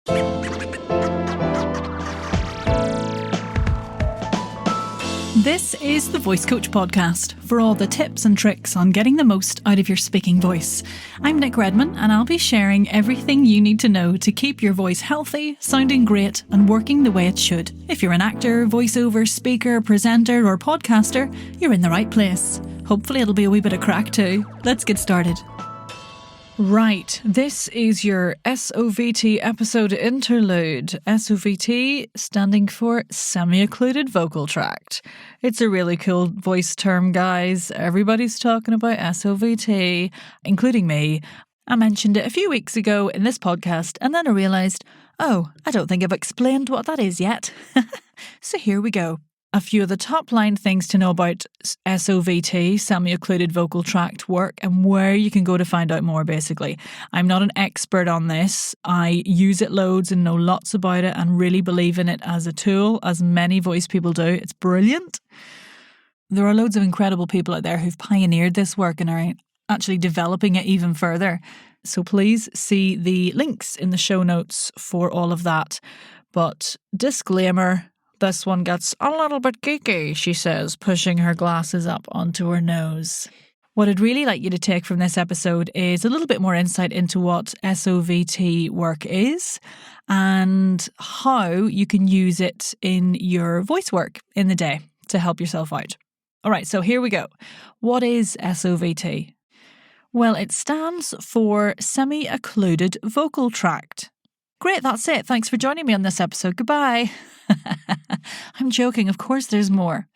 This is the Voice Coach Podcast for all the tips and tricks on getting the most out of your speaking voice. I'm Nic Redman, and I'll be sharing everything you need to know to keep your voice healthy, sounding great, and working the way it should. If you're an actor, voiceover, speaker, presenter, or podcaster, you're in the right place. Hopefully it'll be a wee bit of crack too. Let's get started. Right, this is your SOVT episode interlude. SOVT standing for Semi-Occluded Vocal Tract. It's a really cool voice term, guys. Everybody's talking about SOVT, including me. I mentioned it a few weeks ago in this podcast, and then I realised, I don't think I've explained what that is yet. So here we go. A few of the top line things to know about SOVT, Semi-Occluded Vocal Tract work, and where you can go to find out more, basically. I'm not an expert on this. I use it loads and know lots about it and really believe in it as a tool, as many voice people do. It's brilliant. There are loads of incredible people out there who've pioneered this work and are actually developing it even further. So please see the links in the show notes for all of that. But disclaimer, this one gets a little bit geeky, she says, pushing her glasses up onto her nose. What I'd really like you to take from this episode is a little bit more insight into what SOVT work is and how you can use it in your voice work in the day to help yourself out. All right, so here we go. What is SOVT? Well, it stands for Semi-Occluded Vocal Tract. Great, that's it. Thanks for joining me on this episode. Goodbye. I'm joking, of course there's more.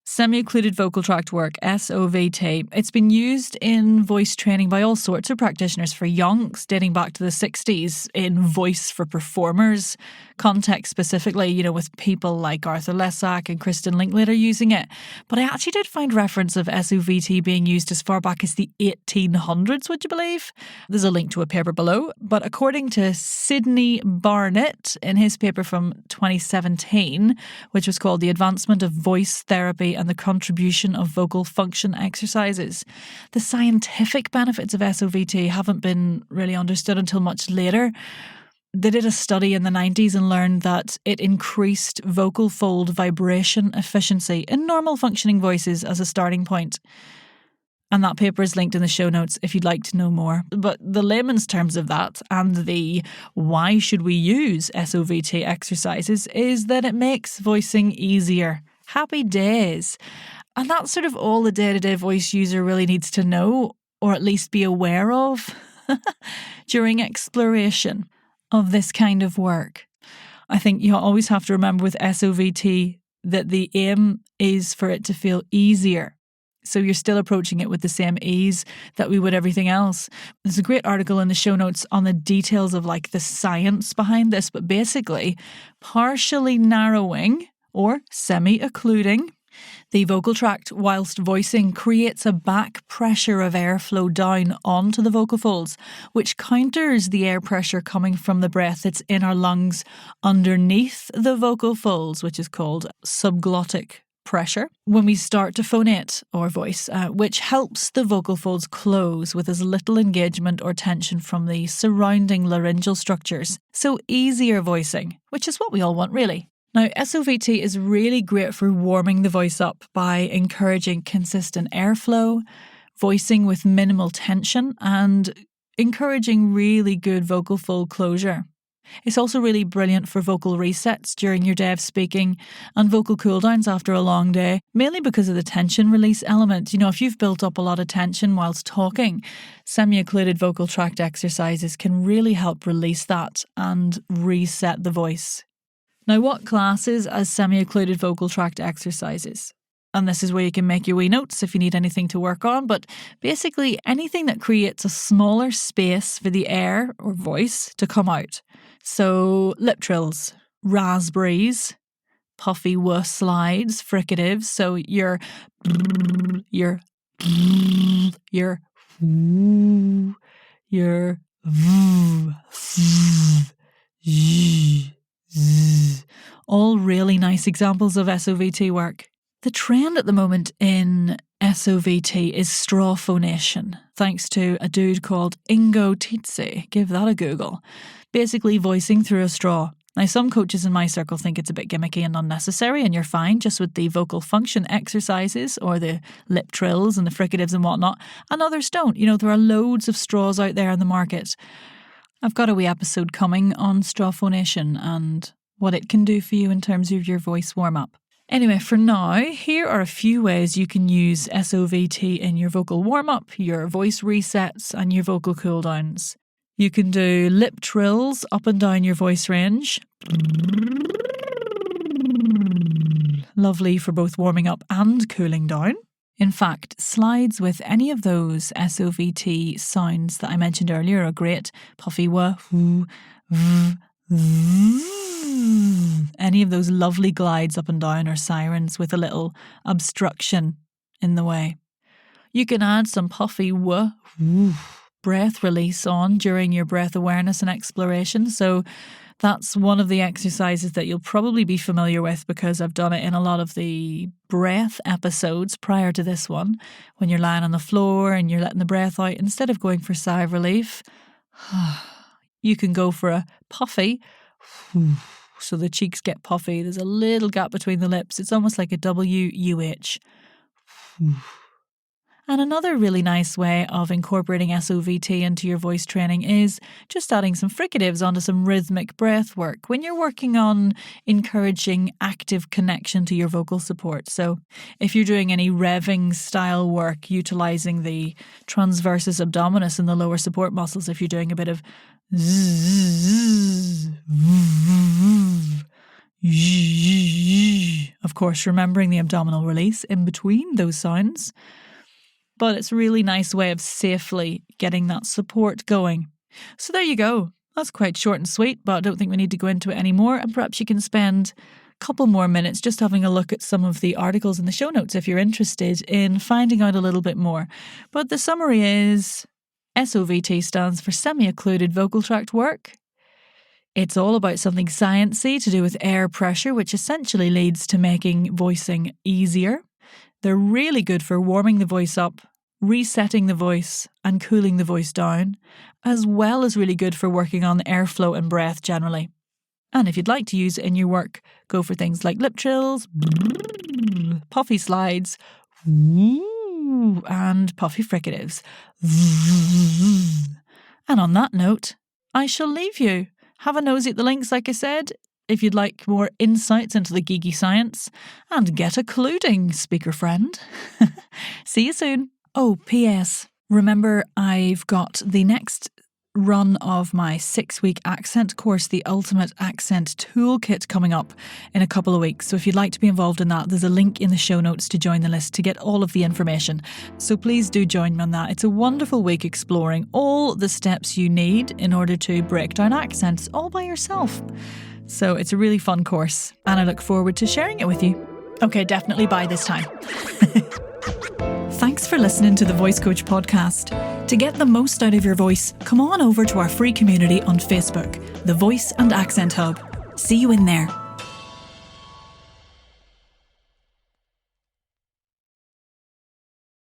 Semi-Occluded Vocal Tract work, SOVT. It's been used in voice training by all sorts of practitioners for yonks, dating back to the 60s, in voice for performers context specifically, with people like Arthur Lesack and Kristen Linklater using it. But I actually did find reference of SOVT being used as far back as the 1800s, would you believe? There's a link to a paper below. But according to Sidney Barnett, in his paper from 2017, which was called The Advancement of Voice Therapy and the Contribution of Vocal Function Exercises, the scientific benefits of SOVT haven't been really understood until much later. They did a study in the 90s and learned that it increased vocal fold vibration efficiency in normal functioning voices as a starting point. And that paper is linked in the show notes if you'd like to know more. But the layman's terms of that and the why should we use SOVT exercises is that it makes voicing easier. Happy days. And that's sort of all the day-to-day voice user really needs to know, or at least be aware of, during exploration of this kind of work. I think you always have to remember with SOVT that the aim is for it to feel easier. So you're still approaching it with the same ease that we would everything else. There's a great article in the show notes on the details of the science behind this, but basically partially narrowing or semi-occluding the vocal tract whilst voicing creates a back pressure of airflow down onto the vocal folds, which counters the air pressure coming from the breath that's in our lungs underneath the vocal folds, which is called subglottic pressure, when we start to phonate or voice, which helps the vocal folds close with as little engagement or tension from the surrounding laryngeal structures. So easier voicing, which is what we all want really. Now, SOVT is really great for warming the voice up by encouraging consistent airflow, voicing with minimal tension, and encouraging really good vocal fold closure. It's also really brilliant for vocal resets during your day of speaking and vocal cooldowns after a long day, mainly because of the tension release element. If you've built up a lot of tension whilst talking, semi-occluded vocal tract exercises can really help release that and reset the voice. Now, what classes as semi-occluded vocal tract exercises? And this is where you can make your wee notes if you need anything to work on, but basically anything that creates a smaller space for the air or voice to come out. So lip trills, raspberries, puffy wuh slides, fricatives, so your all really nice examples of SOVT work. The trend at the moment in SOVT is straw phonation. thanks to a dude called Ingo Tietze. Give that a Google. Basically voicing through a straw. Now, some coaches in my circle think it's a bit gimmicky and unnecessary, and you're fine just with the vocal function exercises or the lip trills and the fricatives and whatnot, and others don't. You know, there are loads of straws out there in the market. I've got a wee episode coming on straw phonation and what it can do for you in terms of your voice warm-up. Anyway, for now, here are a few ways you can use SOVT in your vocal warm-up, your voice resets, and your vocal cooldowns. You can do lip trills up and down your voice range. Lovely for both warming up and cooling down. In fact, slides with any of those SOVT sounds that I mentioned earlier are great. Puffy wah, woo, v, v. Any of those lovely glides up and down or sirens with a little obstruction in the way. You can add some puffy wah, woo, breath release on during your breath awareness and exploration. So that's one of the exercises that you'll probably be familiar with because I've done it in a lot of the breath episodes prior to this one. When you're lying on the floor and you're letting the breath out, instead of going for sigh of relief, you can go for a puffy. So the cheeks get puffy. There's a little gap between the lips. It's almost like a W-U-H. And another really nice way of incorporating SOVT into your voice training is just adding some fricatives onto some rhythmic breath work when you're working on encouraging active connection to your vocal support. So if you're doing any revving style work, utilising the transversus abdominis and the lower support muscles, if you're doing a bit of zzz, of course, remembering the abdominal release in between those sounds. But it's a really nice way of safely getting that support going. So there you go. That's quite short and sweet, but I don't think we need to go into it anymore. And perhaps you can spend a couple more minutes just having a look at some of the articles in the show notes if you're interested in finding out a little bit more. But the summary is SOVT stands for Semi-Occluded Vocal Tract work. It's all about something sciencey to do with air pressure, which essentially leads to making voicing easier. They're really good for warming the voice up, resetting the voice and cooling the voice down, as well as really good for working on airflow and breath generally. And if you'd like to use it in your work, go for things like lip trills, puffy slides, and puffy fricatives. And on that note, I shall leave you. Have a nosy at the links, like I said, if you'd like more insights into the geeky science, and get occluding, speaker friend. See you soon. Oh, P.S. Remember, I've got the next run of my 6-week accent course, the Ultimate Accent Toolkit, coming up in a couple of weeks. So if you'd like to be involved in that, there's a link in the show notes to join the list to get all of the information. So please do join me on that. It's a wonderful week exploring all the steps you need in order to break down accents all by yourself. So it's a really fun course, and I look forward to sharing it with you. Okay, definitely buy this time. Thanks for listening to the Voice Coach podcast. To get the most out of your voice, come on over to our free community on Facebook, the Voice and Accent Hub. See you in there.